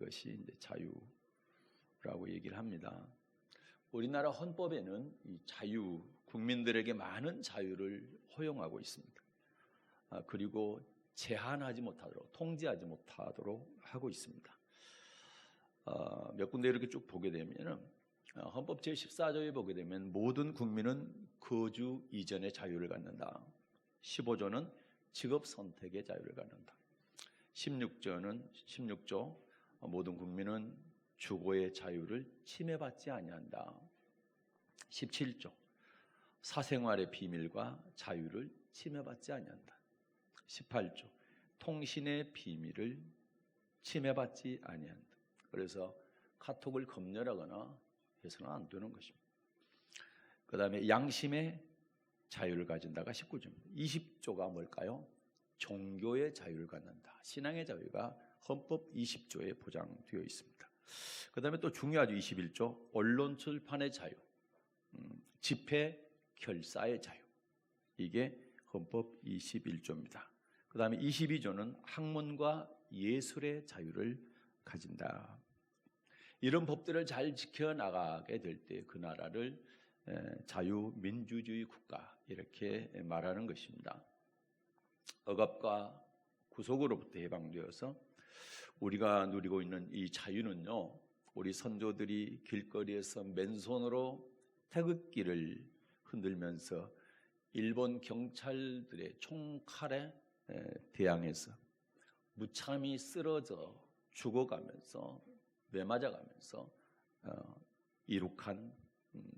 것이 이제 자유라고 얘기를 합니다. 우리나라 헌법에는 이 자유, 국민들에게 많은 자유를 허용하고 있습니다. 그리고 제한하지 못하도록, 통제하지 못하도록 하고 있습니다. 몇 군데 이렇게 쭉 보게 되면 헌법 제14조에 보게 되면 모든 국민은 거주 이전의 자유를 갖는다. 15조는 직업 선택의 자유를 갖는다. 16조 모든 국민은 주거의 자유를 침해받지 아니한다. 17조 사생활의 비밀과 자유를 침해받지 아니한다. 18조 통신의 비밀을 침해받지 아니한다. 그래서 카톡을 검열하거나 해서는 안 되는 것입니다. 그 다음에 양심의 자유를 가진다가 19조입니다. 20조가 뭘까요? 종교의 자유를 갖는다. 신앙의 자유가 헌법 20조에 보장되어 있습니다. 그 다음에 또 중요하죠. 21조 언론 출판의 자유, 집회 결사의 자유. 이게 헌법 21조입니다. 그 다음에 22조는 학문과 예술의 자유를 가진다. 이런 법들을 잘 지켜나가게 될 때 그 나라를 자유민주주의 국가 이렇게 말하는 것입니다. 억압과 구속으로부터 해방되어서 우리가 누리고 있는 이 자유는요, 우리 선조들이 길거리에서 맨손으로 태극기를 흔들면서 일본 경찰들의 총칼에 대항해서 무참히 쓰러져 죽어가면서 매맞아가면서 이룩한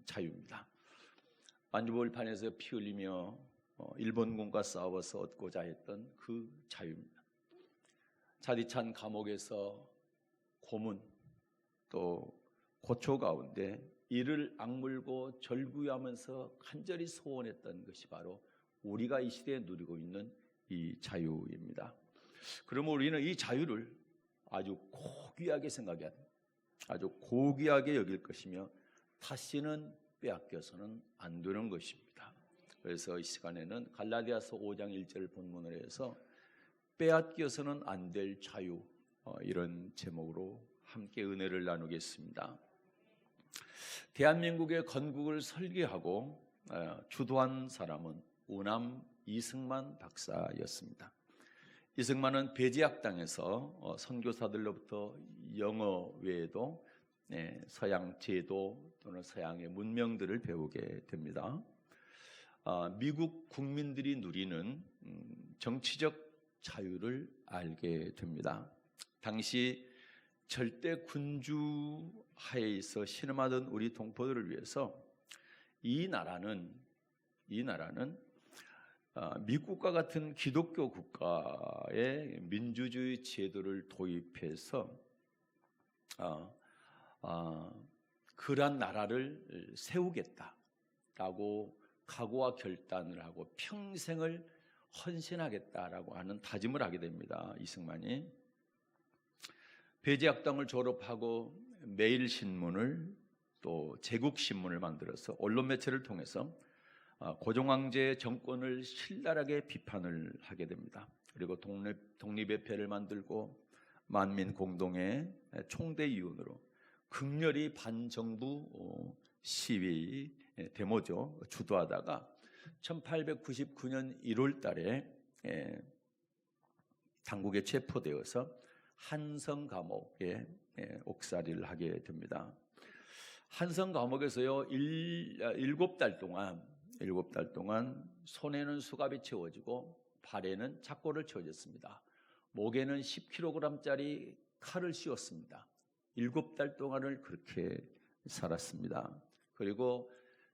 자유입니다. 만주벌판에서 피 흘리며 일본군과 싸워서 얻고자 했던 그 자유입니다. 자디찬 감옥에서 고문 또 고초 가운데 이를 악물고 절구하면서 간절히 소원했던 것이 바로 우리가 이 시대에 누리고 있는 이 자유입니다. 그러면 우리는 이 자유를 아주 고귀하게 생각해야 됩니다. 아주 고귀하게 여길 것이며 다시는 빼앗겨서는 안 되는 것입니다. 그래서 이 시간에는 갈라디아서 5장 1절 본문을 해서 빼앗겨서는 안 될 자유, 이런 제목으로 함께 은혜를 나누겠습니다. 대한민국의 건국을 설계하고 주도한 사람은 우남 이승만 박사였습니다. 이승만은 배제학당에서 선교사들로부터 영어 외에도 서양 제도 또는 서양의 문명들을 배우게 됩니다. 미국 국민들이 누리는 정치적 자유를 알게 됩니다. 당시 절대 군주 하에서 신음하던 우리 동포들을 위해서 이 나라는 미국과 같은 기독교 국가의 민주주의 제도를 도입해서 그러한 나라를 세우겠다라고 각오와 결단을 하고 평생을 헌신하겠다라고 하는 다짐을 하게 됩니다. 이승만이 배제학당을 졸업하고 매일신문을 또 제국신문을 만들어서 언론 매체를 통해서 고종황제의 정권을 신랄하게 비판을 하게 됩니다. 그리고 독립의 배를 만들고 만민 공동의 총대위원으로 극렬히 반정부 시위 데모죠 주도하다가 1899년 1월 달에 당국에 체포되어서 한성 감옥에 옥살이를 하게 됩니다. 한성 감옥에서요 7달 동안 손에는 수갑이 채워지고 발에는 착고를 채워졌습니다. 목에는 10kg짜리 칼을 씌웠습니다. 7달 동안을 그렇게 살았습니다. 그리고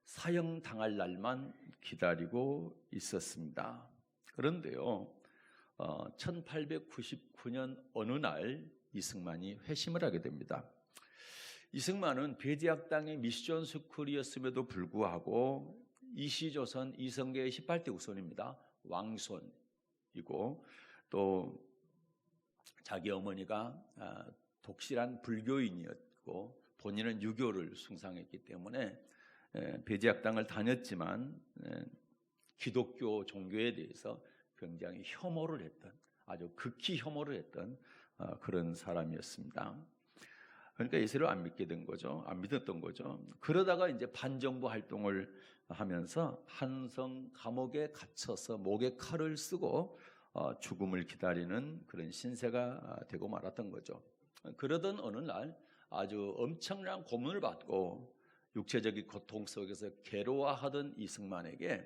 사형당할 날만 기다리고 있었습니다. 그런데요 1899년 어느 날 이승만이 회심을 하게 됩니다. 이승만은 배제학당의 미션 스쿨이었음에도 불구하고 이시조선 이성계의 18대 후손입니다. 왕손이고 또 자기 어머니가 독실한 불교인이었고 본인은 유교를 숭상했기 때문에 배제학당을 다녔지만 기독교 종교에 대해서 굉장히 혐오를 했던 아주 극히 혐오를 했던 그런 사람이었습니다. 그러니까 예수를 안 믿게 된 거죠. 안 믿었던 거죠. 그러다가 이제 반정부 활동을 하면서 한성 감옥에 갇혀서 목에 칼을 쓰고 죽음을 기다리는 그런 신세가 되고 말았던 거죠. 그러던 어느 날 아주 엄청난 고문을 받고 육체적인 고통 속에서 괴로워하던 이승만에게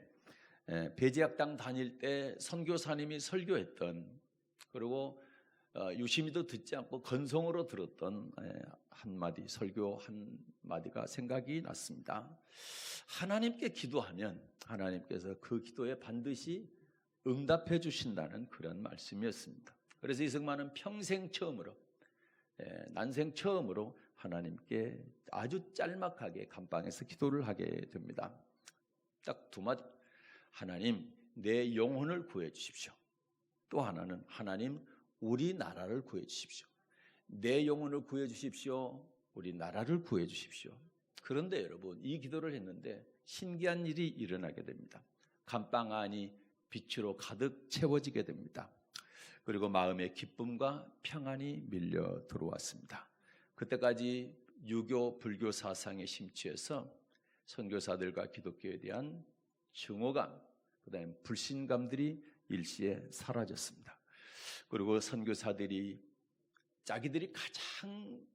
배제학당 다닐 때 선교사님이 설교했던, 그리고 유심히도 듣지 않고 건성으로 들었던 한마디 설교 한마디가 생각이 났습니다. 하나님께 기도하면 하나님께서 그 기도에 반드시 응답해 주신다는 그런 말씀이었습니다. 그래서 이승만은 평생 처음으로, 난생 처음으로 하나님께 아주 짤막하게 감방에서 기도를 하게 됩니다. 딱 두 마디. 하나님, 내 영혼을 구해 주십시오. 또 하나는 하나님, 우리나라를 구해 주십시오. 내 영혼을 구해 주십시오. 우리나라를 구해 주십시오. 그런데 여러분, 이 기도를 했는데 신기한 일이 일어나게 됩니다. 감방 안이 빛으로 가득 채워지게 됩니다. 그리고 마음의 기쁨과 평안이 밀려 들어왔습니다. 그때까지 유교, 불교 사상에 심취해서 선교사들과 기독교에 대한 증오감, 그다음에 불신감들이 일시에 사라졌습니다. 그리고 선교사들이 자기들이 가장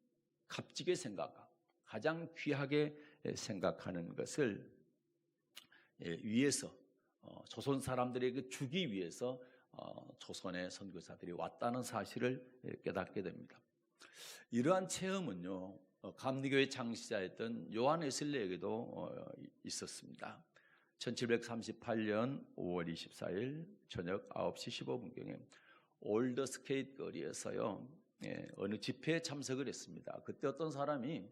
값지게 생각하고 가장 귀하게 생각하는 것을 위해서 조선 사람들에게 주기 위해서 조선의 선교사들이 왔다는 사실을 깨닫게 됩니다. 이러한 체험은요, 감리교의 창시자였던 요한 웨슬리에게도 있었습니다. 1738년 5월 24일 저녁 9시 15분경에 올더스케이트 거리에서요, 어느 집회에 참석을 했습니다. 그때 어떤 사람이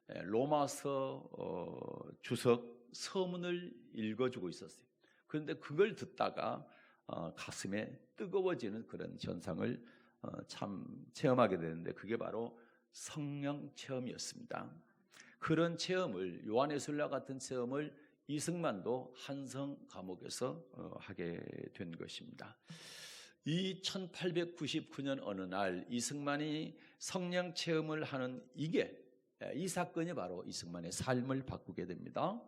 로마서 주석 서문을 읽어주고 있었어요. 그런데 그걸 듣다가 가슴에 뜨거워지는 그런 현상을 참 체험하게 되는데, 그게 바로 성령 체험이었습니다. 그런 체험을, 요한 웨슬리와 같은 체험을 이승만도 한성 감옥에서 하게 된 것입니다. 이 1899년 어느 날 이승만이 성령 체험을 하는 이 사건이 바로 이승만의 삶을 바꾸게 됩니다.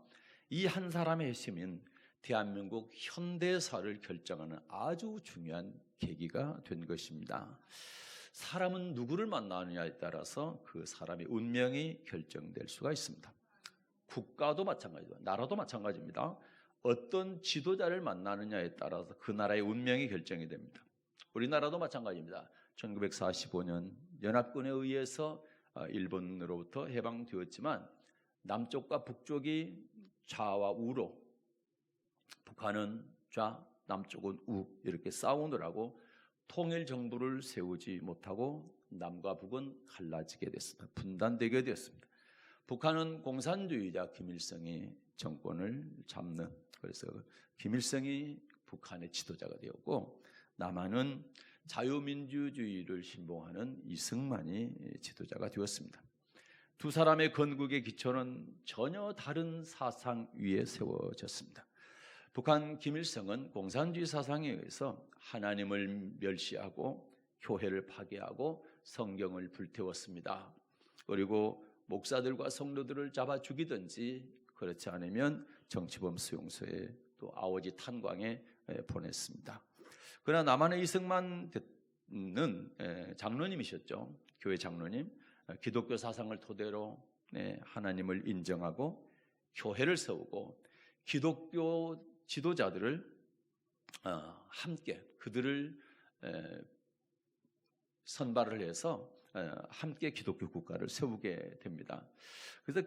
이 한 사람의 핵심은 대한민국 현대사를 결정하는 아주 중요한 계기가 된 것입니다. 사람은 누구를 만나느냐에 따라서 그 사람의 운명이 결정될 수가 있습니다. 국가도 마찬가지고 나라도 마찬가지입니다. 어떤 지도자를 만나느냐에 따라서 그 나라의 운명이 결정이 됩니다. 우리나라도 마찬가지입니다. 1945년 연합군에 의해서 일본으로부터 해방되었지만 남쪽과 북쪽이 좌와 우로, 북한은 좌, 남쪽은 우 이렇게 싸우느라고 통일 정부를 세우지 못하고 남과 북은 갈라지게 됐습니다. 분단되게 되었습니다. 북한은 공산주의자 김일성이 정권을 잡는, 그래서 김일성이 북한의 지도자가 되었고, 남한은 자유민주주의를 신봉하는 이승만이 지도자가 되었습니다. 두 사람의 건국의 기초는 전혀 다른 사상 위에 세워졌습니다. 북한 김일성은 공산주의 사상에 의해서 하나님을 멸시하고 교회를 파괴하고 성경을 불태웠습니다. 그리고 목사들과 성도들을 잡아 죽이든지, 그렇지 않으면 정치범 수용소에 또 아오지 탄광에 보냈습니다. 그러나 남한의 이승만은 장로님이셨죠. 교회 장로님. 기독교 사상을 토대로 하나님을 인정하고 교회를 세우고 기독교 지도자들을 함께 그들을 선발을 해서 함께 기독교 국가를 세우게 됩니다. 그래서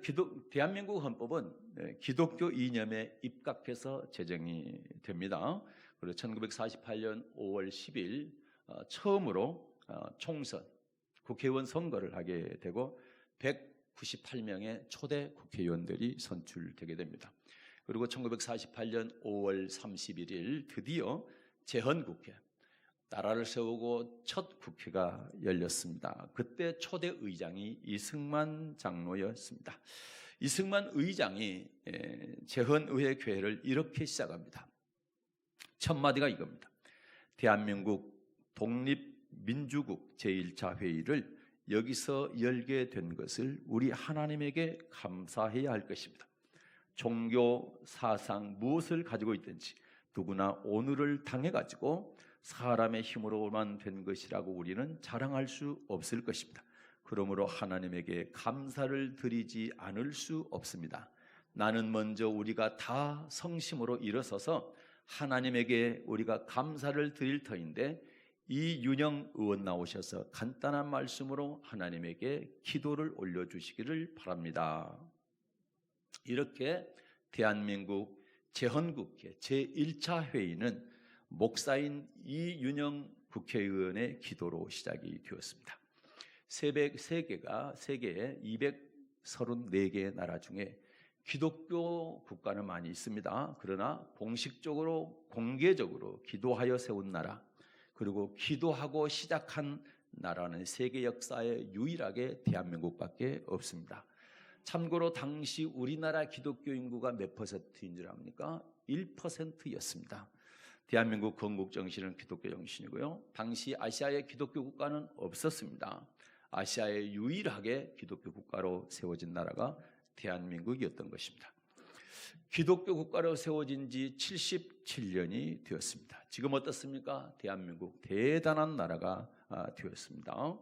대한민국 헌법은 기독교 이념에 입각해서 제정이 됩니다. 그리고 1948년 5월 10일 처음으로 총선, 국회의원 선거를 하게 되고 198명의 초대 국회의원들이 선출되게 됩니다. 그리고 1948년 5월 31일 드디어 재헌국회, 나라를 세우고 첫 국회가 열렸습니다. 그때 초대 의장이 이승만 장로였습니다. 이승만 의장이 재헌의회 교회를 이렇게 시작합니다. 첫 마디가 이겁니다. 대한민국 독립민주국 제1차 회의를 여기서 열게 된 것을 우리 하나님에게 감사해야 할 것입니다. 종교, 사상 무엇을 가지고 있든지 누구나 오늘을 당해가지고 사람의 힘으로만 된 것이라고 우리는 자랑할 수 없을 것입니다. 그러므로 하나님에게 감사를 드리지 않을 수 없습니다. 나는 먼저 우리가 다 성심으로 일어서서 하나님에게 우리가 감사를 드릴 터인데, 이윤영 의원 나오셔서 간단한 말씀으로 하나님에게 기도를 올려주시기를 바랍니다. 이렇게 대한민국 재헌국회 제1차 회의는 목사인 이윤영 국회의원의 기도로 시작이 되었습니다. 세계의 234개의 나라 중에 기독교 국가는 많이 있습니다. 그러나 공식적으로 공개적으로 기도하여 세운 나라, 그리고 기도하고 시작한 나라는 세계 역사에 유일하게 대한민국밖에 없습니다. 참고로 당시 우리나라 기독교 인구가 몇 퍼센트인 줄 압니까? 1%였습니다. 대한민국 건국 정신은 기독교 정신이고요. 당시 아시아의 기독교 국가는 없었습니다. 아시아에 유일하게 기독교 국가로 세워진 나라가 대한민국이었던 것입니다. 기독교 국가로 세워진 지 77년이 되었습니다. 지금 어떻습니까? 대한민국 대단한 나라가 되었습니다.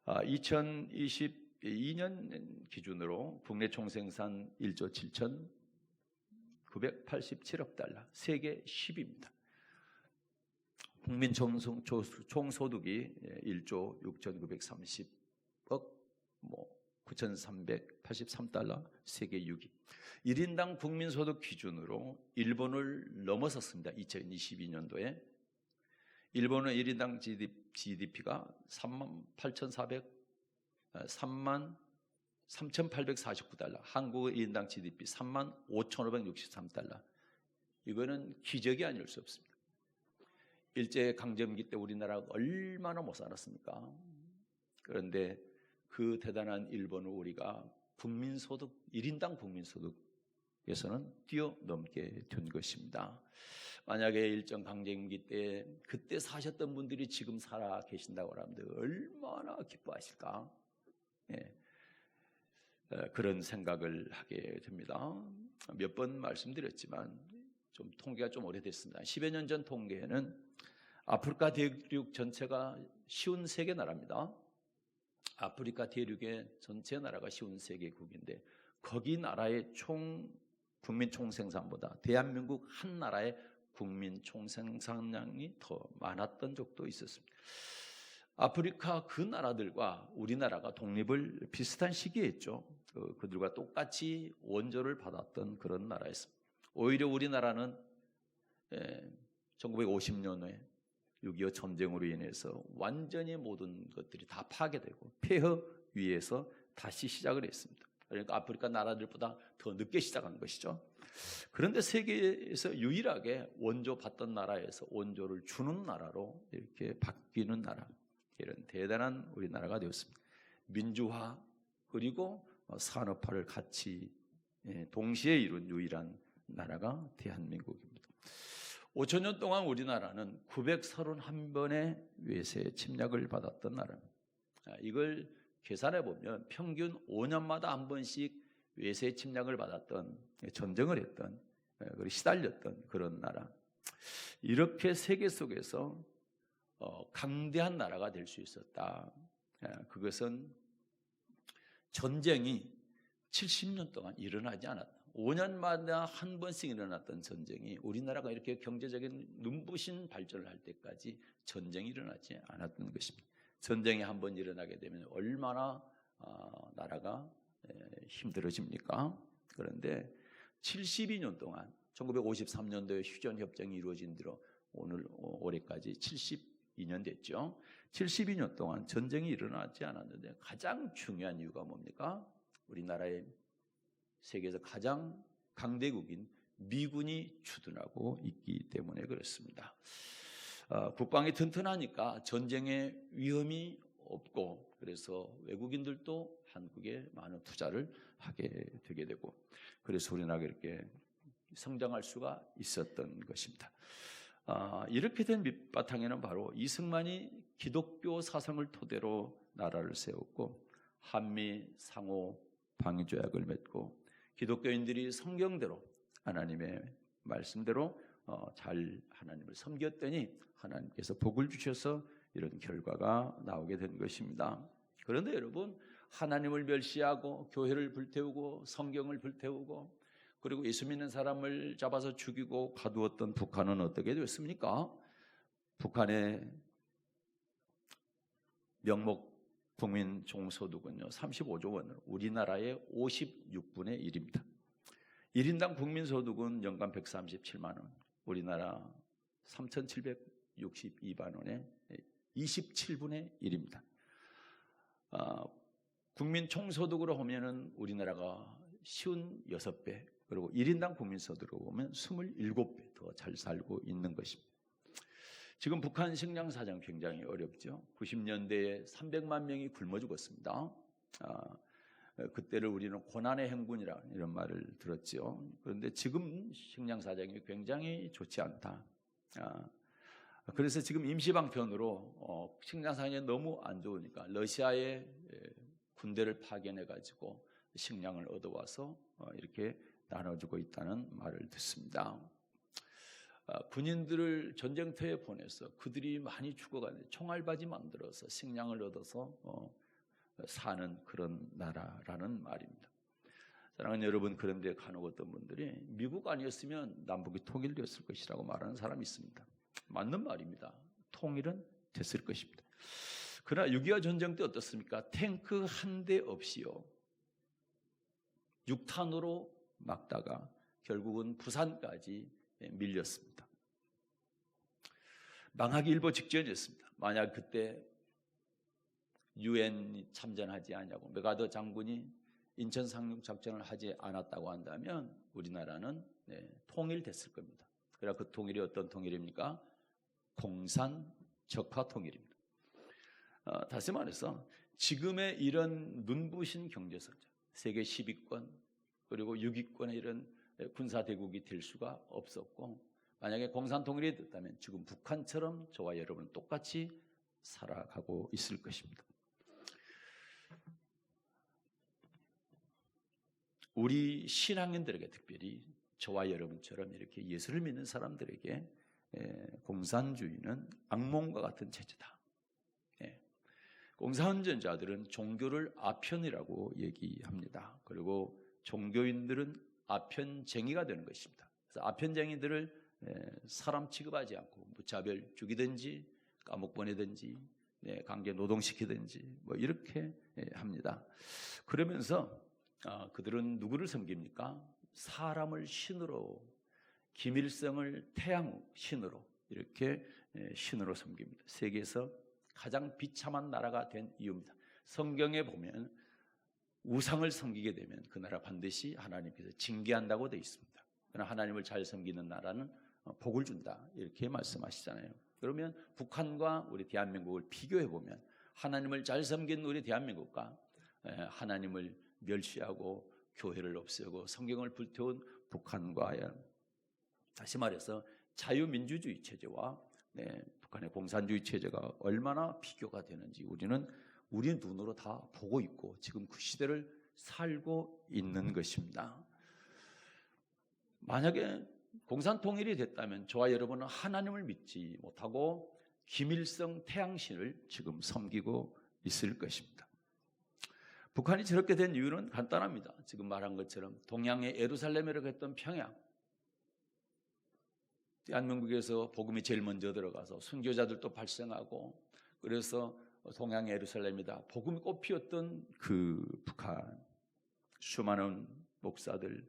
2022년 기준으로 국내 총생산 1조 7,987억 달러, 세계 10위입니다. 국민 총소득이 1조 6,930억 9,383달러, 세계 6위. 1인당 국민소득 기준으로 일본을 넘어섰습니다. 2022년도에. 일본은 1인당 GDP가 33,849달러, 한국의 1인당 GDP 35,563달러. 이거는 기적이 아닐 수 없습니다. 일제강점기 때 우리나라가 얼마나 못 살았습니까? 그런데 그 대단한 일본을 우리가 국민소득, 1인당 국민소득에서는 뛰어넘게 된 것입니다. 만약에 일제강점기 때 그때 사셨던 분들이 지금 살아 계신다고 하면 얼마나 기뻐하실까? 예. 그런 생각을 하게 됩니다. 몇 번 말씀드렸지만 좀 통계가 좀 오래됐습니다. 10여 년 전 통계에는 아프리카 대륙 전체가 53개 나라입니다. 아프리카 대륙의 전체 나라가 53개국인데 거기 나라의 국민 총생산보다 대한민국 한 나라의 국민 총생산량이 더 많았던 적도 있었습니다. 아프리카 그 나라들과 우리나라가 독립을 비슷한 시기에 했죠. 그들과 똑같이 원조를 받았던 그런 나라였습니다. 오히려 우리나라는 1950년에 6.25 전쟁으로 인해서 완전히 모든 것들이 다 파괴되고 폐허 위에서 다시 시작을 했습니다. 그러니까 아프리카 나라들보다 더 늦게 시작한 것이죠. 그런데 세계에서 유일하게 원조 받던 나라에서 원조를 주는 나라로 이렇게 바뀌는 나라, 이런 대단한 우리나라가 되었습니다. 민주화 그리고 산업화를 같이 동시에 이룬 유일한 나라가 대한민국입니다. 5천년 동안 우리나라는 931번의 외세 침략을 받았던 나라입니다. 이걸 계산해 보면 평균 5년마다 한 번씩 외세 침략을 받았던, 전쟁을 했던, 그리고 시달렸던 그런 나라. 이렇게 세계 속에서 강대한 나라가 될 수 있었다. 그것은 전쟁이 70년 동안 일어나지 않았다. 5년마다 한 번씩 일어났던 전쟁이 우리나라가 이렇게 경제적인 눈부신 발전을 할 때까지 전쟁이 일어나지 않았던 것입니다. 전쟁이 한 번 일어나게 되면 얼마나 나라가 힘들어집니까? 그런데 72년 동안 1953년도에 휴전협정이 이루어진 뒤로 올해까지 72년 됐죠. 72년 동안 전쟁이 일어나지 않았는데 가장 중요한 이유가 뭡니까? 우리나라의 세계에서 가장 강대국인 미군이 주둔하고 있기 때문에 그렇습니다. 국방이 튼튼하니까 전쟁의 위험이 없고, 그래서 외국인들도 한국에 많은 투자를 하게 되게 되고, 그래서 우리나라가 이렇게 성장할 수가 있었던 것입니다. 이렇게 된 밑바탕에는 바로 이승만이 기독교 사상을 토대로 나라를 세웠고 한미 상호 방위 조약을 맺고 기독교인들이 성경대로 하나님의 말씀대로 잘 하나님을 섬겼더니 하나님께서 복을 주셔서 이런 결과가 나오게 된 것입니다. 그런데 여러분, 하나님을 멸시하고 교회를 불태우고 성경을 불태우고 그리고 예수 믿는 사람을 잡아서 죽이고 가두었던 북한은 어떻게 됐습니까? 북한의 명목 국민 총소득은요 35조 원, 우리나라의 56분의 1입니다. 1인당 국민소득은 연간 137만 원, 우리나라 3,762만 원의 27분의 1입니다. 국민 총소득으로 보면은 우리나라가 56배, 그리고 1인당 국민소득으로 보면 27배 더 잘 살고 있는 것입니다. 지금 북한 식량 사정 굉장히 어렵죠. 90년대에 300만 명이 굶어 죽었습니다. 그때를 우리는 고난의 행군이라 이런 말을 들었죠. 그런데 지금 식량 사정이 굉장히 좋지 않다. 그래서 지금 임시방편으로 식량 사정이 너무 안 좋으니까 러시아에 군대를 파견해 가지고 식량을 얻어와서 이렇게 나눠주고 있다는 말을 듣습니다. 군인들을 전쟁터에 보내서 그들이 많이 죽어가는 총알바지 만들어서 식량을 얻어서 사는 그런 나라라는 말입니다. 사랑하는 여러분, 그런데 간혹 어떤 분들이 미국 아니었으면 남북이 통일되었을 것이라고 말하는 사람이 있습니다. 맞는 말입니다. 통일은 됐을 것입니다. 그러나 6.25 전쟁 때 어떻습니까? 탱크 한 대 없이요 6탄으로 막다가 결국은 부산까지 밀렸습니다. 망하기 일보 직전이었습니다. 만약 그때 UN 참전하지 않냐고 메가더 장군이 인천 상륙 작전을 하지 않았다고 한다면 우리나라는 통일됐을 겁니다. 그러나 그 통일이 어떤 통일입니까? 공산 적화 통일입니다. 다시 말해서 지금의 이런 눈부신 경제성장, 세계 10위권 그리고 6위권의 이런 군사대국이 될 수가 없었고, 만약에 공산 통일이 됐다면 지금 북한처럼 저와 여러분은 똑같이 살아가고 있을 것입니다. 우리 신앙인들에게, 특별히 저와 여러분처럼 이렇게 예수를 믿는 사람들에게 공산주의는 악몽과 같은 체제다. 공산주의자들은 종교를 아편이라고 얘기합니다. 그리고 종교인들은 아편쟁이가 되는 것입니다. 그래서 아편쟁이들을 사람 취급하지 않고 무차별 죽이든지 감옥 보내든지 강제 노동시키든지 뭐 이렇게 합니다. 그러면서 그들은 누구를 섬깁니까? 사람을 신으로, 김일성을 태양 신으로, 이렇게 신으로 섬깁니다. 세계에서 가장 비참한 나라가 된 이유입니다. 성경에 보면 우상을 섬기게 되면 그 나라 반드시 하나님께서 징계한다고 되어 있습니다. 그러나 하나님을 잘 섬기는 나라는 복을 준다, 이렇게 말씀하시잖아요. 그러면 북한과 우리 대한민국을 비교해 보면 하나님을 잘 섬기는 우리 대한민국과 하나님을 멸시하고 교회를 없애고 성경을 불태운 북한과, 다시 말해서 자유민주주의 체제와 북한의 공산주의 체제가 얼마나 비교가 되는지 우리는 우리 눈으로 다 보고 있고 지금 그 시대를 살고 있는 것입니다. 만약에 공산통일이 됐다면 저와 여러분은 하나님을 믿지 못하고 김일성 태양신을 지금 섬기고 있을 것입니다. 북한이 저렇게 된 이유는 간단합니다. 지금 말한 것처럼 동양의 예루살렘이라고 했던 평양, 대한민국에서 복음이 제일 먼저 들어가서 순교자들도 발생하고, 그래서 동양의 예루살렘이다 복음이 꽃피었던 그 북한, 수많은 목사들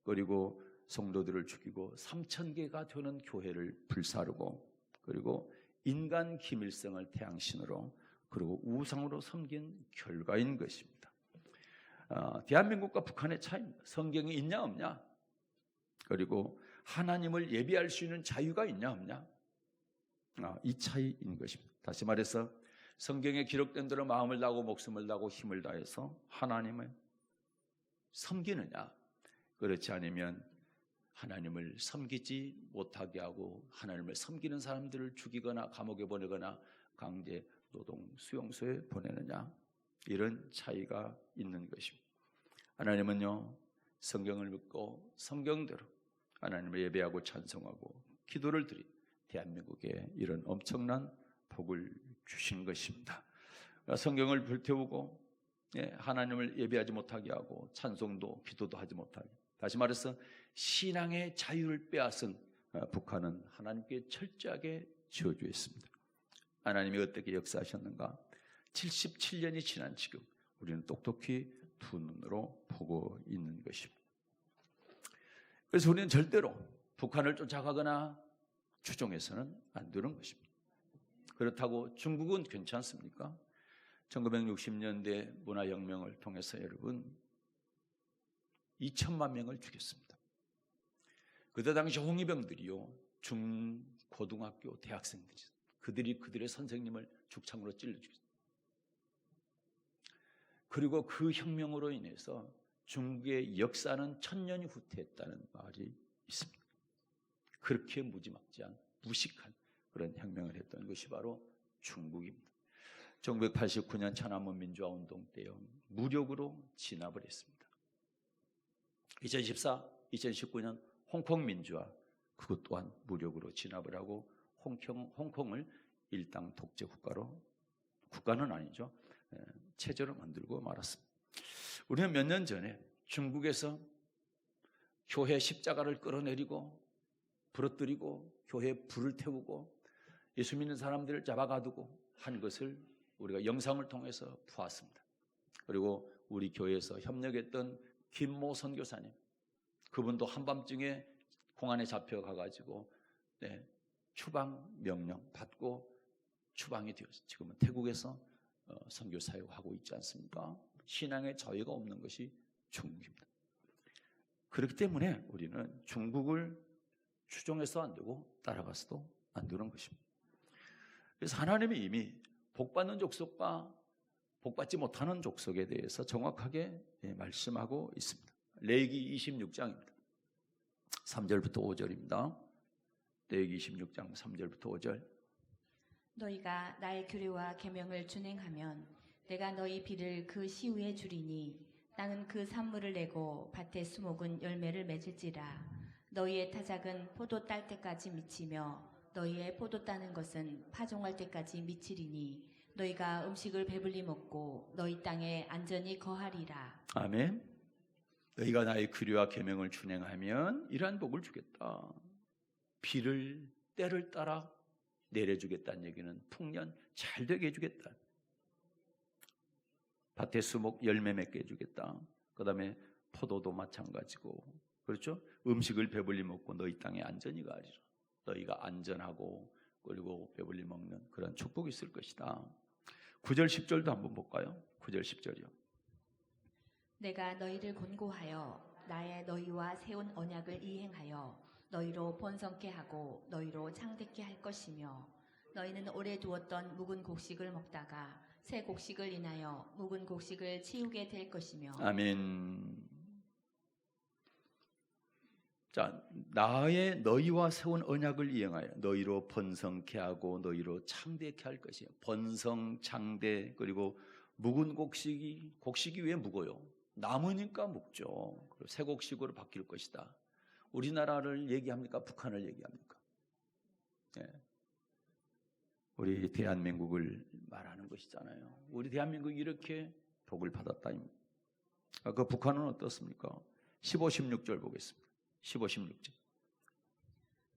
그리고 성도들을 죽이고 3,000개가 되는 교회를 불사르고, 그리고 인간 김일성을 태양신으로 그리고 우상으로 섬긴 결과인 것입니다. 대한민국과 북한의 차이입니다. 성경이 있냐 없냐, 그리고 하나님을 예비할 수 있는 자유가 있냐 없냐, 이 차이인 것입니다. 다시 말해서 성경에 기록된 대로 마음을 다하고 목숨을 다하고 힘을 다해서 하나님을 섬기느냐, 그렇지 않으면 하나님을 섬기지 못하게 하고 하나님을 섬기는 사람들을 죽이거나 감옥에 보내거나 강제 노동 수용소에 보내느냐, 이런 차이가 있는 것입니다. 하나님은요, 성경을 믿고 성경대로 하나님을 예배하고 찬송하고 기도를 드린 대한민국에 이런 엄청난 복을 주신 것입니다. 성경을 불태우고 하나님을 예배하지 못하게 하고 찬송도 기도도 하지 못하게, 다시 말해서 신앙의 자유를 빼앗은 북한은 하나님께 철저하게 지어주었습니다. 하나님이 어떻게 역사하셨는가? 77년이 지난 지금 우리는 똑똑히 두 눈으로 보고 있는 것입니다. 그래서 우리는 절대로 북한을 쫓아가거나 추종해서는 안 되는 것입니다. 그렇다고 중국은 괜찮습니까? 1960년대 문화혁명을 통해서 여러분 2천만 명을 죽였습니다. 그때 당시 홍위병들이요, 중고등학교 대학생들이, 그들의 선생님을 죽창으로 찔러 죽였습니다. 그리고 그 혁명으로 인해서 중국의 역사는 천년이 후퇴했다는 말이 있습니다. 그렇게 무지막지한 무식한 그런 혁명을 했던 것이 바로 중국입니다. 1989년 천안문 민주화운동 때요, 무력으로 진압을 했습니다. 2014, 2019년 홍콩 민주화, 그것 또한 무력으로 진압을 하고 홍콩을 일당 독재 국가는 아니죠, 체제로 만들고 말았습니다. 우리는 몇 년 전에 중국에서 교회 십자가를 끌어내리고 부러뜨리고 교회에 불을 태우고 예수 믿는 사람들을 잡아가두고 한 것을 우리가 영상을 통해서 보았습니다. 그리고 우리 교회에서 협력했던 김모 선교사님, 그분도 한밤중에 공안에 잡혀가가지고 추방 명령 받고 추방이 되었어요. 지금은 태국에서 선교 사역하고 있지 않습니까? 신앙의 자유가 없는 것이 중국입니다. 그렇기 때문에 우리는 중국을 추종해서 안 되고 따라가서도 안 되는 것입니다. 그래서 하나님이 이미 복받는 족속과 복받지 못하는 족속에 대해서 정확하게 말씀하고 있습니다. 레위기 26장입니다. 3절부터 5절입니다. 레위기 26장 3절부터 5절. 너희가 나의 규례와 계명을 준행하면 내가 너희 비를 그 시후에 주리니 땅은 그 산물을 내고 밭의 수목은 열매를 맺을지라. 너희의 타작은 포도 딸 때까지 미치며 너희의 포도 따는 것은 파종할 때까지 미치리니 너희가 음식을 배불리 먹고 너희 땅에 안전히 거하리라. 아멘. 너희가 나의 규례와 계명을 준행하면 이러한 복을 주겠다. 비를 때를 따라 내려주겠다는 얘기는 풍년 잘 되게 해주겠다. 밭의 수목 열매 맺게 해주겠다. 그 다음에 포도도 마찬가지고, 그렇죠? 음식을 배불리 먹고 너희 땅에 안전히 가리라. 너희가 안전하고 그리고 배불리 먹는 그런 축복이 있을 것이다. 9절 10절도 한번 볼까요? 9절 10절이요. 내가 너희를 권고하여 나의 너희와 세운 언약을 이행하여 너희로 번성케 하고 너희로 창대케 할 것이며 너희는 오래 두었던 묵은 곡식을 먹다가 새 곡식을 인하여 묵은 곡식을 치우게 될 것이며. 아멘. 자, 나의 너희와 세운 언약을 이행하여 너희로 번성케 하고 너희로 창대케 할 것이에요. 번성, 창대, 그리고 묵은 곡식이 왜 묵어요? 남으니까 묵죠. 그리고 새 곡식으로 바뀔 것이다. 우리나라를 얘기합니까? 북한을 얘기합니까? 네. 우리 대한민국을 말하는 것이잖아요. 우리 대한민국이 이렇게 복을 받았다. 그 북한은 어떻습니까? 15, 16절 보겠습니다. 15, 16절.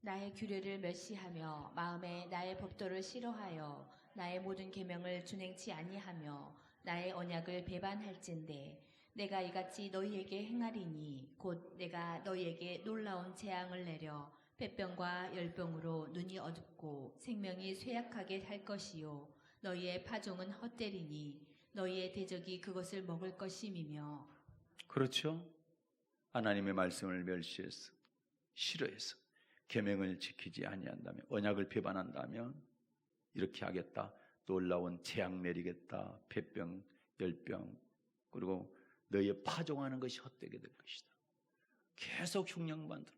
나의 규례를 멸시하며 마음에 나의 법도를 싫어하여 나의 모든 계명을 준행치 아니하며 나의 언약을 배반할진대 내가 이같이 너희에게 행하리니 곧 내가 너희에게 놀라운 재앙을 내려 폐병과 열병으로 눈이 어둡고 생명이 쇠약하게 할 것이요 너희의 파종은 헛되리니 너희의 대적이 그것을 먹을 것임이며. 그렇죠? 하나님의 말씀을 멸시해서 싫어해서 계명을 지키지 아니한다면, 언약을 배반한다면 이렇게 하겠다. 놀라운 재앙 내리겠다. 폐병, 열병, 그리고 너희의 파종하는 것이 헛되게 될 것이다. 계속 흉령만 들어.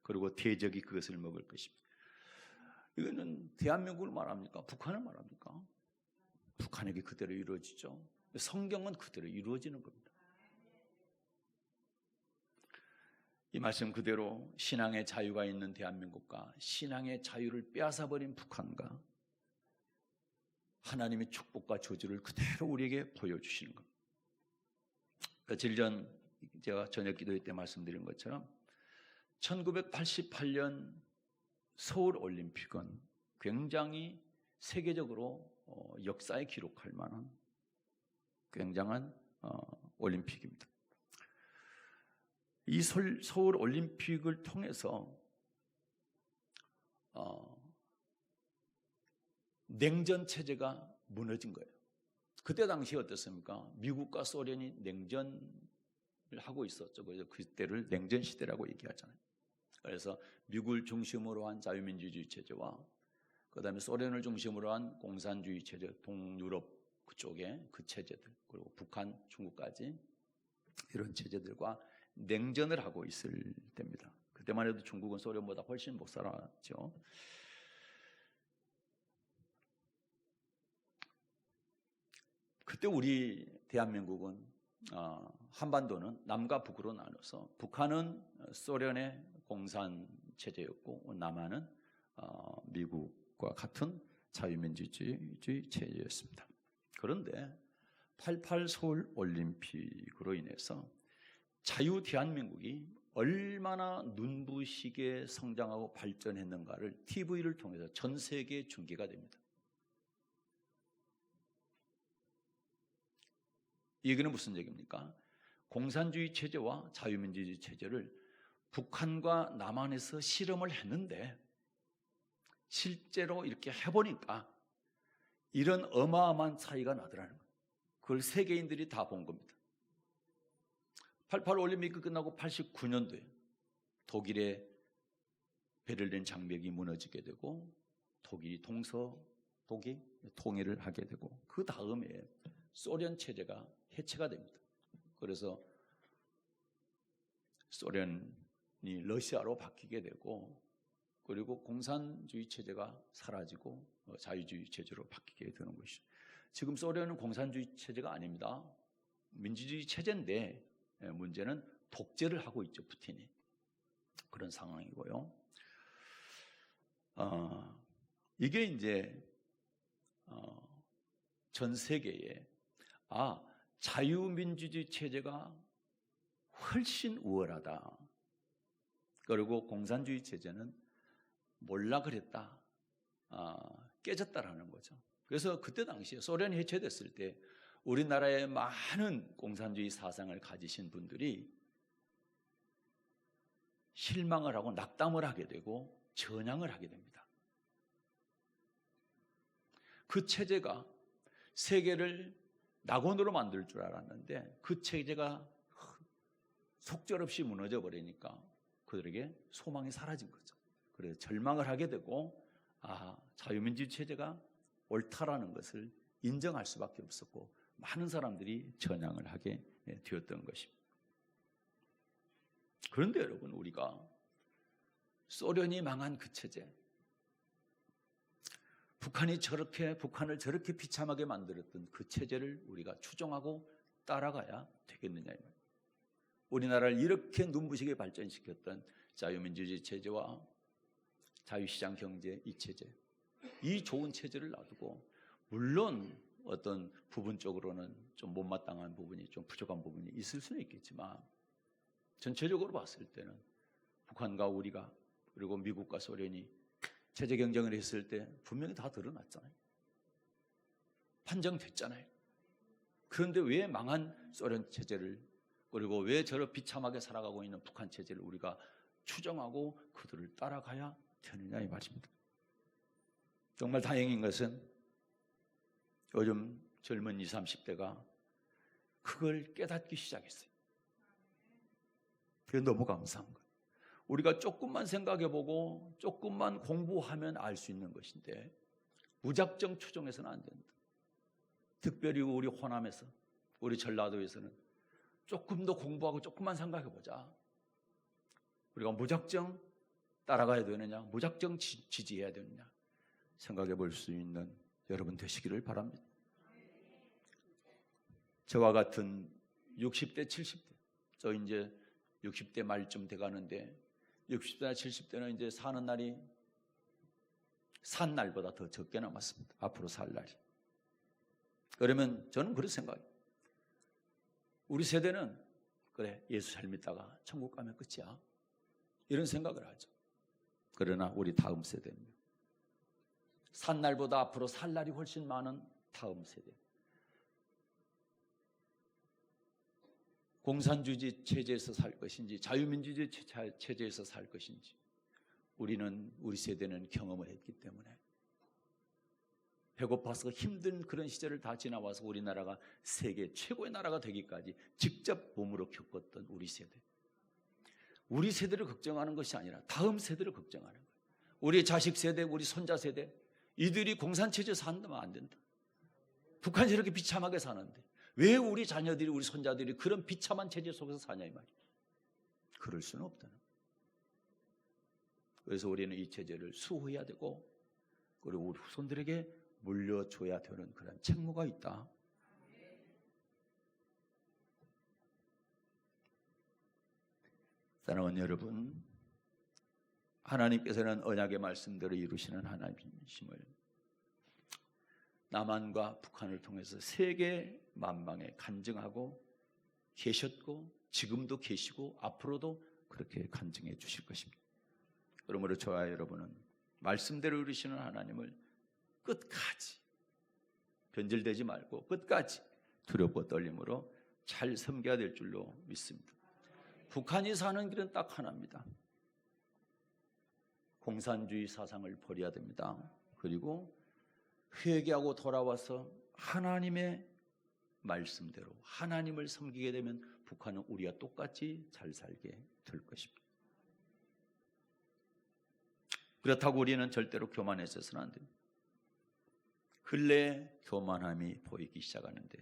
그리고 대적이 그것을 먹을 것입니다. 이거는 대한민국을 말합니까? 북한을 말합니까? 북한에게 그대로 이루어지죠. 성경은 그대로 이루어지는 겁니다. 이 말씀 그대로 신앙의 자유가 있는 대한민국과 신앙의 자유를 빼앗아버린 북한과 하나님의 축복과 저주를 그대로 우리에게 보여주시는 겁니다. 며칠 전 제가 저녁 기도회 때 말씀드린 것처럼 1988년 서울올림픽은 굉장히 세계적으로 역사에 기록할 만한 굉장한 올림픽입니다. 이 서울올림픽을 통해서 냉전 체제가 무너진 거예요. 그때 당시 어떻습니까? 미국과 소련이 냉전을 하고 있었죠. 그래서 그때를 냉전 시대라고 얘기하잖아요. 그래서 미국을 중심으로 한 자유민주주의 체제와 그다음에 소련을 중심으로 한 공산주의 체제, 동유럽 그쪽에 그 체제들, 그리고 북한, 중국까지 이런 체제들과 냉전을 하고 있을 때입니다. 그때만 해도 중국은 소련보다 훨씬 못 살았죠. 그때 우리 대한민국은 한반도는 남과 북으로 나눠서 북한은 소련의 공산 체제였고 남한은 미국과 같은 자유민주주의 체제였습니다. 그런데 88 서울 올림픽으로 인해서 자유 대한민국이 얼마나 눈부시게 성장하고 발전했는가를 TV를 통해서 전 세계에 중계가 됩니다. 이 얘기는 무슨 얘기입니까? 공산주의 체제와 자유민주주의 체제를 북한과 남한에서 실험을 했는데 실제로 이렇게 해보니까 이런 어마어마한 차이가 나더라는 거예요. 그걸 세계인들이 다 본 겁니다. 88 올림픽이 끝나고 89년도에 독일의 베를린 장벽이 무너지게 되고 독일이 동서독일 통일을 하게 되고 그 다음에 소련 체제가 해체가 됩니다. 그래서 소련이 러시아로 바뀌게 되고 그리고 공산주의 체제가 사라지고 자유주의 체제로 바뀌게 되는 것이죠. 지금 소련은 공산주의 체제가 아닙니다. 민주주의 체제인데 문제는 독재를 하고 있죠, 푸틴이. 그런 상황이고요. 이게 이제 전 세계에 자유민주주의 체제가 훨씬 우월하다. 그리고 공산주의 체제는 몰라 그랬다. 깨졌다라는 거죠. 그래서 그때 당시에 소련이 해체됐을 때 우리나라의 많은 공산주의 사상을 가지신 분들이 실망을 하고 낙담을 하게 되고 전향을 하게 됩니다. 그 체제가 세계를 낙원으로 만들 줄 알았는데 그 체제가 속절없이 무너져 버리니까 그들에게 소망이 사라진 거죠. 그래서 절망을 하게 되고 자유민주주의 체제가 옳다라는 것을 인정할 수밖에 없었고 많은 사람들이 전향을 하게 되었던 것입니다. 그런데 여러분, 우리가 소련이 망한 그 체제, 북한을 저렇게 비참하게 만들었던 그 체제를 우리가 추종하고 따라가야 되겠느냐 이 말이에요. 우리나라를 이렇게 눈부시게 발전시켰던 자유민주주의 체제와 자유시장 경제 이 체제, 이 좋은 체제를 놔두고 물론 어떤 부분적으로는 좀 못마땅한 부분이 좀 부족한 부분이 있을 수는 있겠지만 전체적으로 봤을 때는 북한과 우리가 그리고 미국과 소련이 체제 경쟁을 했을 때 분명히 다 드러났잖아요. 판정됐잖아요. 그런데 왜 망한 소련 체제를 그리고 왜 저렇게 비참하게 살아가고 있는 북한 체제를 우리가 추정하고 그들을 따라가야 되느냐 이 말입니다. 정말 다행인 것은 요즘 젊은 20, 30대가 그걸 깨닫기 시작했어요. 그게 너무 감사한 거예요. 우리가 조금만 생각해보고 조금만 공부하면 알 수 있는 것인데 무작정 추정해서는 안 된다. 특별히 우리 호남에서 우리 전라도에서는 조금 더 공부하고 조금만 생각해보자. 우리가 무작정 따라가야 되느냐, 무작정 지지해야 되느냐 생각해 볼 수 있는 여러분 되시기를 바랍니다. 저와 같은 60대, 70대, 저 이제 60대 말쯤 돼가는데 60대나 70대는 이제 사는 날이 산 날보다 더 적게 남았습니다. 앞으로 살 날이. 그러면 저는 그런 생각이에요. 우리 세대는 그래, 예수 잘 믿다가 천국 가면 끝이야, 이런 생각을 하죠. 그러나 우리 다음 세대는 산 날보다 앞으로 살 날이 훨씬 많은 다음 세대, 공산주의 체제에서 살 것인지 자유민주주의 체제에서 살 것인지 우리 세대는 경험을 했기 때문에 배고파서 힘든 그런 시절을 다 지나와서 우리나라가 세계 최고의 나라가 되기까지 직접 몸으로 겪었던 우리 세대를 걱정하는 것이 아니라 다음 세대를 걱정하는 거예요. 우리 자식 세대, 우리 손자 세대, 이들이 공산체제에서 산다면 안 된다. 북한이 이렇게 비참하게 사는데 왜 우리 자녀들이, 우리 손자들이 그런 비참한 체제 속에서 사냐 이 말이에요. 그럴 수는 없다는 거예요. 그래서 우리는 이 체제를 수호해야 되고 그리고 우리 후손들에게 물려줘야 되는 그런 책무가 있다. 사랑하는 여러분, 하나님께서는 언약의 말씀대로 이루시는 하나님이심을 남한과 북한을 통해서 세계 만방에 간증하고 계셨고 지금도 계시고 앞으로도 그렇게 간증해 주실 것입니다. 그러므로 저와 여러분은 말씀대로 이루시는 하나님을 끝까지 변질되지 말고 끝까지 두렵고 떨림으로 잘 섬겨야 될 줄로 믿습니다. 북한이 사는 길은 딱 하나입니다. 공산주의 사상을 버려야 됩니다. 그리고 회개하고 돌아와서 하나님의 말씀대로 하나님을 섬기게 되면 북한은 우리와 똑같이 잘 살게 될 것입니다. 그렇다고 우리는 절대로 교만해서는 안 됩니다. 근래에 교만함이 보이기 시작하는데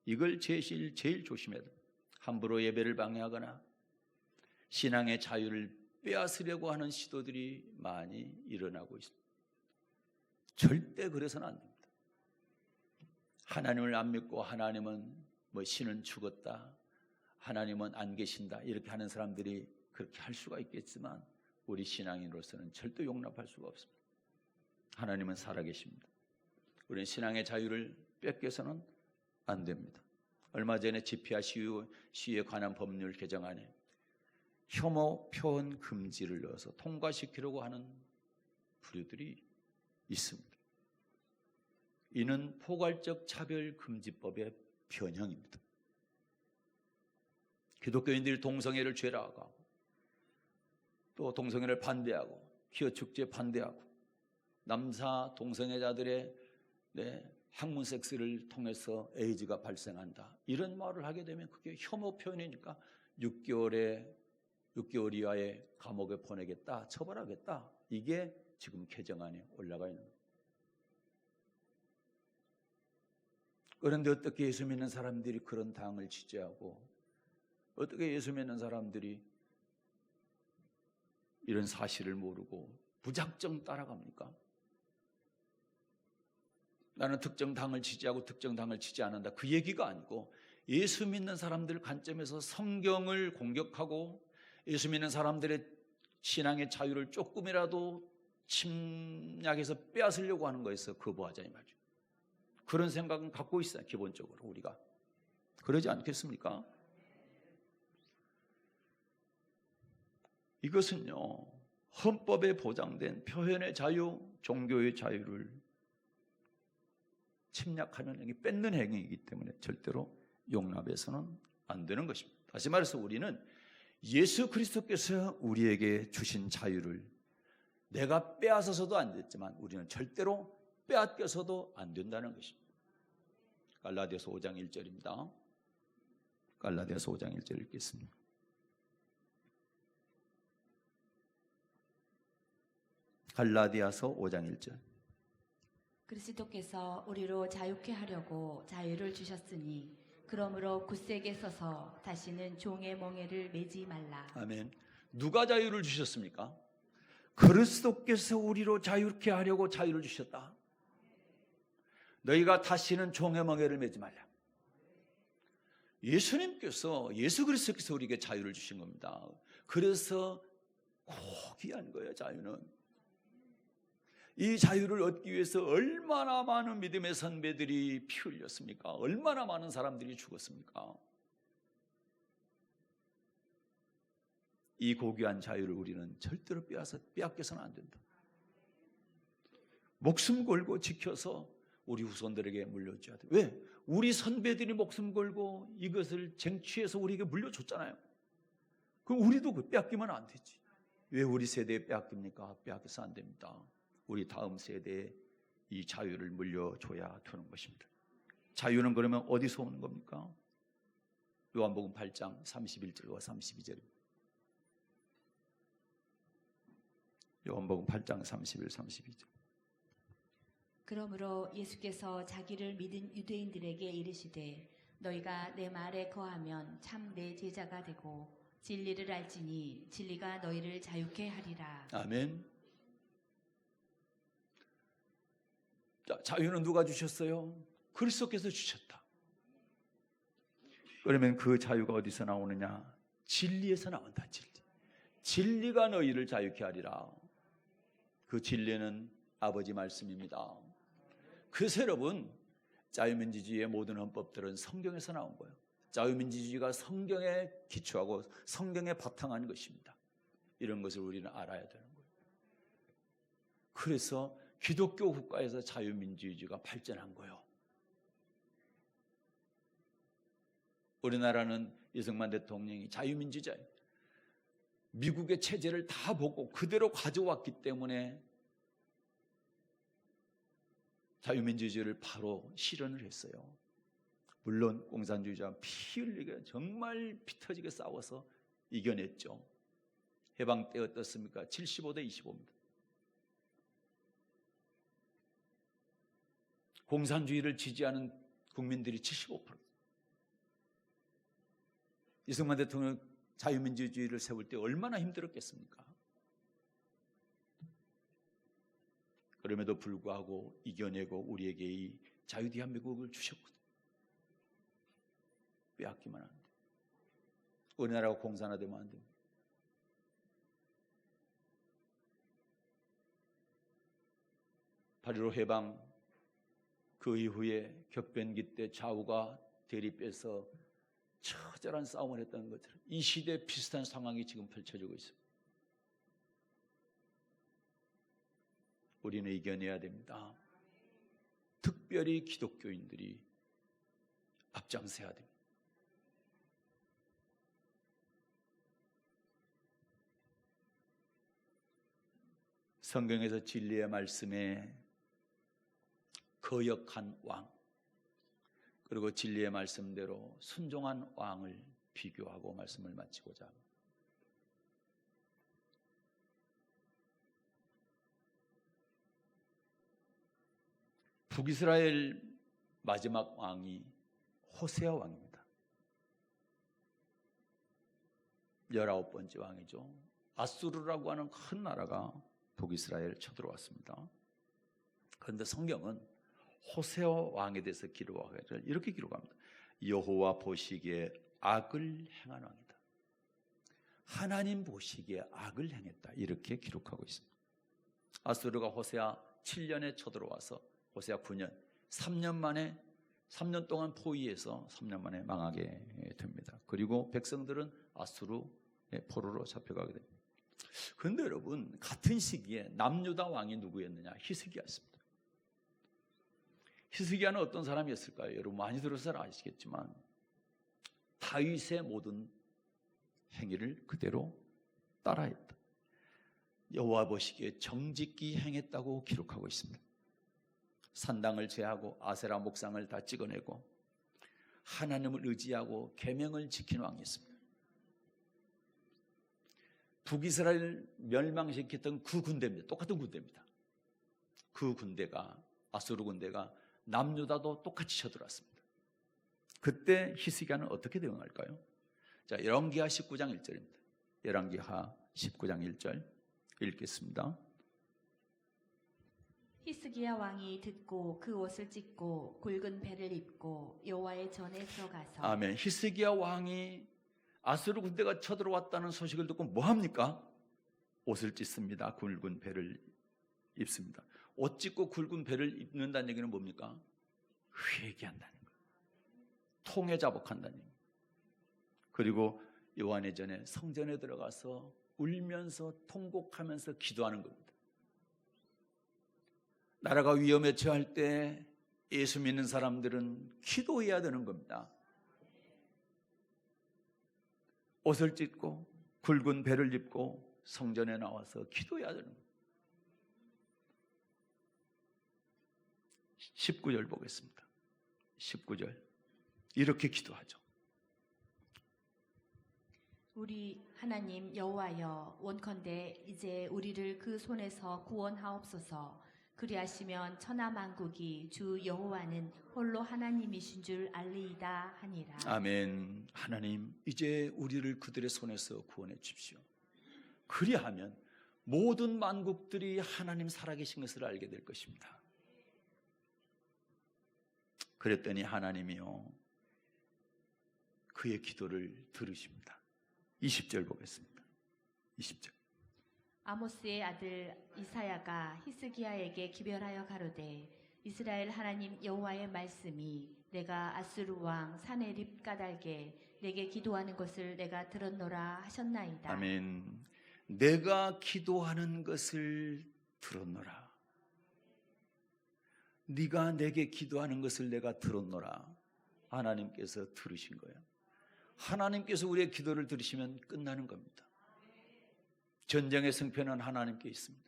이걸 제일 조심해야 됩니다. 함부로 예배를 방해하거나 신앙의 자유를 빼앗으려고 하는 시도들이 많이 일어나고 있습니다. 절대 그래서는 안 됩니다. 하나님을 안 믿고 하나님은 신은 죽었다, 하나님은 안 계신다 이렇게 하는 사람들이 그렇게 할 수가 있겠지만 우리 신앙인으로서는 절대 용납할 수가 없습니다. 하나님은 살아계십니다. 우리는 신앙의 자유를 뺏겨서는 안 됩니다. 얼마 전에 집회와 시위에 관한 법률 개정안에 혐오 표현 금지를 넣어서 통과시키려고 하는 부류들이 있습니다. 이는 포괄적 차별금지법의 변형입니다. 기독교인들이 동성애를 죄라고 하고 또 동성애를 반대하고 퀴어 축제 반대하고 남사 동성애자들의 학문 섹스를 통해서 에이즈가 발생한다 이런 말을 하게 되면 그게 혐오 표현이니까 6개월 이하의 감옥에 보내겠다, 처벌하겠다, 이게 지금 개정안에 올라가 있는 거예요. 그런데 어떻게 예수 믿는 사람들이 그런 당을 지지하고 어떻게 예수 믿는 사람들이 이런 사실을 모르고 무작정 따라갑니까? 나는 특정 당을 지지하고 특정 당을 지지 않는다 그 얘기가 아니고 예수 믿는 사람들 관점에서 성경을 공격하고 예수 믿는 사람들의 신앙의 자유를 조금이라도 침략해서 빼앗으려고 하는 거에서 거부하자 이 말이죠. 그런 생각은 갖고 있어요. 기본적으로 우리가 그러지 않겠습니까? 이것은요 헌법에 보장된 표현의 자유, 종교의 자유를 침략하는 행위, 뺏는 행위이기 때문에 절대로 용납해서는 안 되는 것입니다. 다시 말해서 우리는 예수 그리스도께서 우리에게 주신 자유를 내가 빼앗아서도 안 됐지만 우리는 절대로 빼앗겨서도 안 된다는 것입니다. 갈라디아서 5장 1절입니다. 갈라디아서 5장 1절 읽겠습니다. 갈라디아서 5장 1절. 그리스도께서 우리로 자유케 하려고 자유를 주셨으니 그러므로 굳세게 서서 다시는 종의 멍에를 매지 말라. 아멘. 누가 자유를 주셨습니까? 그리스도께서 우리로 자유케 하려고 자유를 주셨다. 너희가 다시는 종의 멍에를 매지 말라. 예수님께서, 예수 그리스도께서 우리에게 자유를 주신 겁니다. 그래서 귀한 거예요, 자유는. 이 자유를 얻기 위해서 얼마나 많은 믿음의 선배들이 피 흘렸습니까? 얼마나 많은 사람들이 죽었습니까? 이 고귀한 자유를 우리는 절대로 빼앗겨서는 안 된다. 목숨 걸고 지켜서 우리 후손들에게 물려줘야 돼. 왜? 우리 선배들이 목숨 걸고 이것을 쟁취해서 우리에게 물려줬잖아요. 그럼 우리도 빼앗기면 안 되지. 왜 우리 세대에 빼앗깁니까? 빼앗겨서 안 됩니다. 우리 다음 세대에 이 자유를 물려줘야 되는 것입니다. 자유는 그러면 어디서 오는 겁니까? 요한복음 8장 31절과 32절입니다. 요한복음 8장 31, 32절. 그러므로 예수께서 자기를 믿은 유대인들에게 이르시되 너희가 내 말에 거하면 참 내 제자가 되고 진리를 알지니 진리가 너희를 자유케 하리라. 아멘. 자, 자유는 누가 주셨어요? 그리스도께서 주셨다. 그러면 그 자유가 어디서 나오느냐? 진리에서 나온다. 진리가 너희를 자유케 하리라. 그 진리는 아버지 말씀입니다. 그래서 여러분, 자유민주주의의 모든 헌법들은 성경에서 나온 거예요. 자유민주주의가 성경에 기초하고 성경에 바탕한 것입니다. 이런 것을 우리는 알아야 되는 거예요. 그래서 기독교 국가에서 자유민주주의가 발전한 거예요. 우리나라는 이승만 대통령이 자유민주주의, 미국의 체제를 다 보고 그대로 가져왔기 때문에 자유민주주의를 바로 실현을 했어요. 물론 공산주의자 피 흘리게 정말 피 터지게 싸워서 이겨냈죠. 해방 때 어떻습니까? 75대 25입니다. 공산주의를 지지하는 국민들이 75%. 이승만 대통령 자유민주주의를 세울 때 얼마나 힘들었겠습니까? 그럼에도 불구하고 이겨내고 우리에게 이 자유대한민국을 주셨거든요. 빼앗기면 안 돼. 우리나라가 공산화되면 안 됩니다. (8.15) 해방 그 이후에 격변기 때 좌우가 대립해서 처절한 싸움을 했다는 것처럼 이 시대에 비슷한 상황이 지금 펼쳐지고 있습니다. 우리는 이겨내야 됩니다. 특별히 기독교인들이 앞장서야 됩니다. 성경에서 진리의 말씀에 거역한 왕, 그리고 진리의 말씀대로 순종한 왕을 비교하고 말씀을 마치고자 합니다. 북이스라엘 마지막 왕이 호세아 왕입니다. 19번째 왕이죠. 아수르라고 하는 큰 나라가 북이스라엘을 쳐들어왔습니다. 그런데 성경은 호세아 왕에 대해서 기록하기를 이렇게 기록합니다. 여호와 보시기에 악을 행한 왕이다. 하나님 보시기에 악을 행했다. 이렇게 기록하고 있습니다. 아수르가 호세아 7년에 쳐들어와서 호세아 9년, 3년 동안 포위해서 3년 만에 망하게 됩니다. 그리고 백성들은 아수르의 포로로 잡혀가게 됩니다. 그런데 여러분, 같은 시기에 남유다 왕이 누구였느냐? 히스기야였습니다. 히스기야는 어떤 사람이었을까요? 여러분 많이 들어서 아시겠지만 다윗의 모든 행위를 그대로 따라했다. 여호와 보시기에 정직히 행했다고 기록하고 있습니다. 산당을 제하고 아세라 목상을 다 찍어내고 하나님을 의지하고 계명을 지킨 왕이었습니다. 북이스라엘 멸망시켰던 그 군대입니다. 똑같은 군대입니다. 그 군대가, 아수르 군대가 남유다도 똑같이 쳐들어왔습니다. 그때 히스기야는 어떻게 대응할까요? 자, 열왕기하 19장 1절입니다. 열왕기하 19장 1절 읽겠습니다. 히스기야 왕이 듣고 그 옷을 찢고 굵은 배를 입고 여호와의 전에 들어가서 아멘. 히스기야 왕이 아수르 군대가 쳐들어왔다는 소식을 듣고 뭐 합니까? 옷을 찢습니다. 굵은 배를 입습니다. 옷 찢고 굵은 배를 입는다는 얘기는 뭡니까? 회개한다는 거예요. 통해 자복한다는 얘기예요. 그리고 요한의 전에 성전에 들어가서 울면서 통곡하면서 기도하는 겁니다. 나라가 위험에 처할 때 예수 믿는 사람들은 기도해야 되는 겁니다. 옷을 찢고 굵은 배를 입고 성전에 나와서 기도해야 되는 겁니다. 19절 보겠습니다. 19절 이렇게 기도하죠. 우리 하나님 여호와여 원컨대 이제 우리를 그 손에서 구원하옵소서. 그리하시면 천하 만국이 주 여호와는 홀로 하나님이신 줄 알리이다 하니라. 아멘. 하나님 이제 우리를 그들의 손에서 구원해 주십시오. 그리하면 모든 만국들이 하나님 살아계신 것을 알게 될 것입니다. 그랬더니 하나님이요 그의 기도를 들으십니다. 20절 보겠습니다. 20절. 아모스의 아들 이사야가 히스기야에게 기별하여 가로되 이스라엘 하나님 여호와의 말씀이 내가 아수르 왕 사네립 까닭에 내게 기도하는 것을 내가 들었노라 하셨나이다. 아멘. 내가 기도하는 것을 들었노라. 네가 내게 기도하는 것을 내가 들었노라. 하나님께서 들으신 거예요. 하나님께서 우리의 기도를 들으시면 끝나는 겁니다. 전쟁의 승패는 하나님께 있습니다.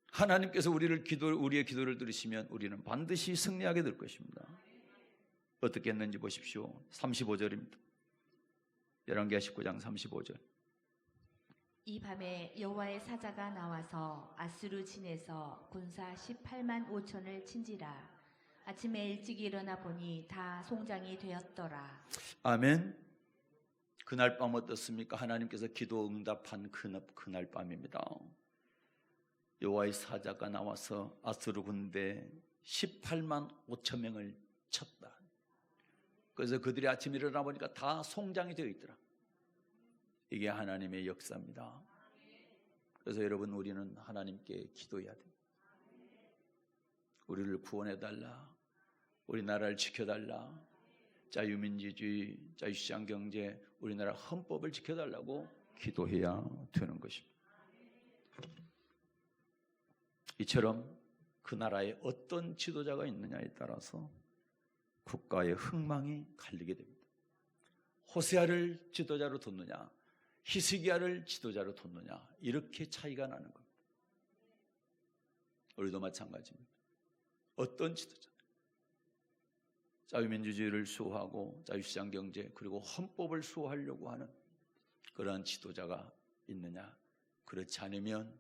하나님께서 우리의 기도를 들으시면 우리는 반드시 승리하게 될 것입니다. 어떻게 했는지 보십시오. 35절입니다. 열왕기하 19장 35절. 이 밤에 여호와의 사자가 나와서 아수르 진에서 군사 18만 5천을 친지라. 아침에 일찍 일어나 보니 다 송장이 되었더라. 아멘. 그날 밤 어떻습니까? 하나님께서 기도 응답한 그날 밤입니다. 여호와의 사자가 나와서 아수르 군대 18만 5천 명을 쳤다. 그래서 그들이 아침에 일어나 보니까 다 송장이 되어 있더라. 이게 하나님의 역사입니다. 그래서 여러분 우리는 하나님께 기도해야 됩니다. 우리를 구원해달라. 우리나라를 지켜달라. 자유민주주의, 자유시장 경제, 우리나라 헌법을 지켜달라고 기도해야 되는 것입니다. 이처럼 그 나라에 어떤 지도자가 있느냐에 따라서 국가의 흥망이 갈리게 됩니다. 호세아를 지도자로 뒀느냐, 히스기야를 지도자로 뒀느냐, 이렇게 차이가 나는 겁니다. 우리도 마찬가지입니다. 어떤 지도자? 자유민주주의를 수호하고 자유시장 경제 그리고 헌법을 수호하려고 하는 그러한 지도자가 있느냐? 그렇지 않으면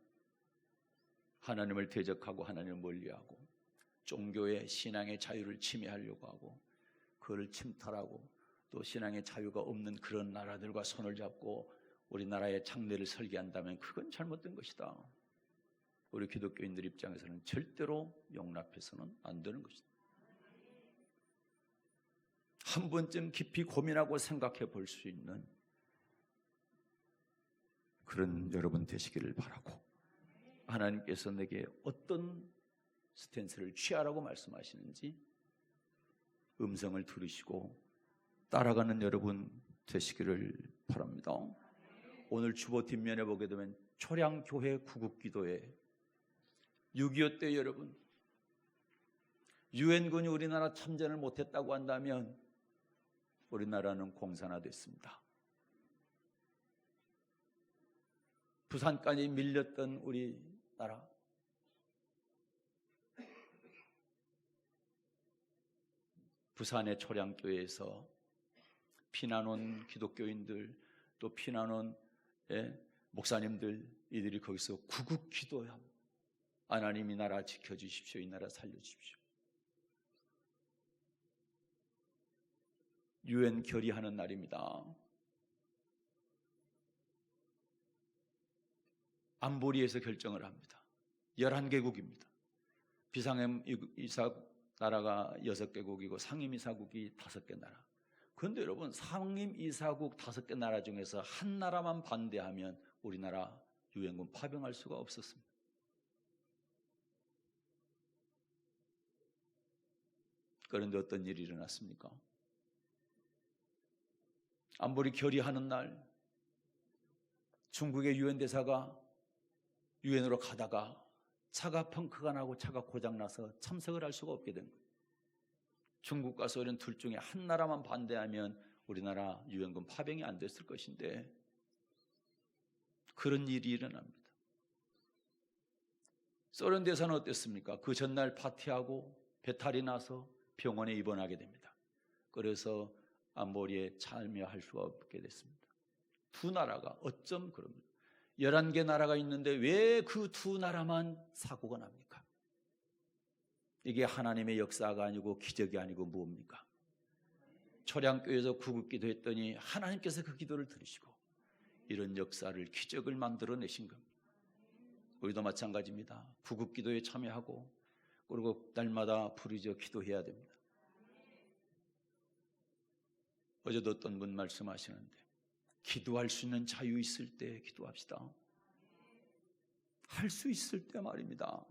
하나님을 대적하고 하나님을 멀리하고 종교의 신앙의 자유를 침해하려고 하고 그를 침탈하고 또 신앙의 자유가 없는 그런 나라들과 손을 잡고 우리나라의 장래를 설계한다면 그건 잘못된 것이다. 우리 기독교인들 입장에서는 절대로 용납해서는 안 되는 것이다. 한 번쯤 깊이 고민하고 생각해 볼 수 있는 그런 여러분 되시기를 바라고, 하나님께서 내게 어떤 스탠스를 취하라고 말씀하시는지 음성을 들으시고 따라가는 여러분 되시기를 바랍니다. 오늘 주보 뒷면에 보게 되면 초량교회 구국기도회 6.25 때 여러분 유엔군이 우리나라 참전을 못했다고 한다면 우리나라는 공산화됐습니다. 부산까지 밀렸던 우리나라, 부산의 초량교회에서 피난 온 기독교인들 또 피난 온 목사님들 이들이 거기서 구국 기도합니다. 하나님 이 나라 지켜주십시오. 이 나라 살려주십시오. 유엔 결의하는 날입니다. 안보리에서 결정을 합니다. 11개국입니다. 비상임 이사국 나라가 6개국이고 상임 이사국이 5개 나라. 그런데 여러분, 상임 이사국 5개 나라 중에서 한 나라만 반대하면 우리나라 유엔군 파병할 수가 없었습니다. 그런데 어떤 일이 일어났습니까? 안보리 결의하는 날 중국의 유엔 대사가 유엔으로 가다가 차가 펑크가 나고 차가 고장나서 참석을 할 수가 없게 된 거예요. 중국과 소련 둘 중에 한 나라만 반대하면 우리나라 유엔군 파병이 안 됐을 것인데 그런 일이 일어납니다. 소련 대사는 어땠습니까? 그 전날 파티하고 배탈이 나서 병원에 입원하게 됩니다. 그래서 안보리에 참여할 수가 없게 됐습니다. 두 나라가 어쩜 그럽니까? 11개 나라가 있는데 왜 그 두 나라만 사고가 납니까? 이게 하나님의 역사가 아니고 기적이 아니고 무엇입니까? 초량교회에서 구급기도 했더니 하나님께서 그 기도를 들으시고 이런 역사를, 기적을 만들어내신 겁니다. 우리도 마찬가지입니다. 구급기도에 참여하고 그리고 날마다 부르짖어 기도해야 됩니다. 어제도 어떤 분 말씀하시는데 기도할 수 있는 자유 있을 때 기도합시다. 할 수 있을 때 말입니다.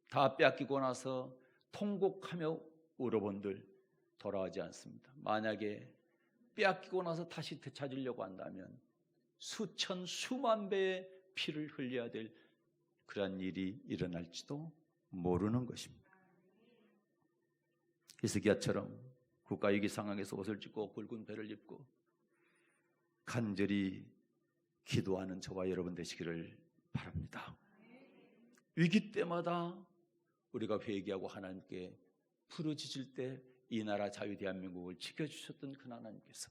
다 빼앗기고 나서 통곡하며 울어본들 돌아오지 않습니다. 만약에 빼앗기고 나서 다시 되찾으려고 한다면 수천 수만 배의 피를 흘려야 될 그러한 일이 일어날지도 모르는 것입니다. 히스기야처럼 국가위기 상황에서 옷을 찢고 굵은 배를 입고 간절히 기도하는 저와 여러분 되시기를 바랍니다. 위기 때마다 우리가 회개하고 하나님께 부르짖을 때 이 나라 자유 대한민국을 지켜주셨던 그 하나님께서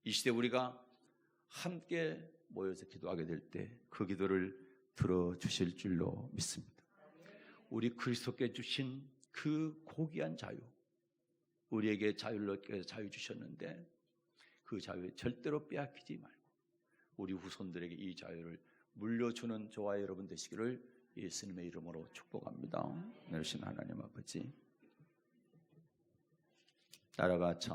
이 시대 우리가 함께 모여서 기도하게 될 때 그 기도를 들어주실 줄로 믿습니다. 우리 그리스도께 주신 그 고귀한 자유, 우리에게 자유를 얻기 위해서 자유 주셨는데 그 자유에 절대로 빼앗기지 말고 우리 후손들에게 이 자유를 물려주는 저와 여러분 되시기를 예수님의 이름으로 축복합니다. 내려오신 하나님 아버지, 나라가 참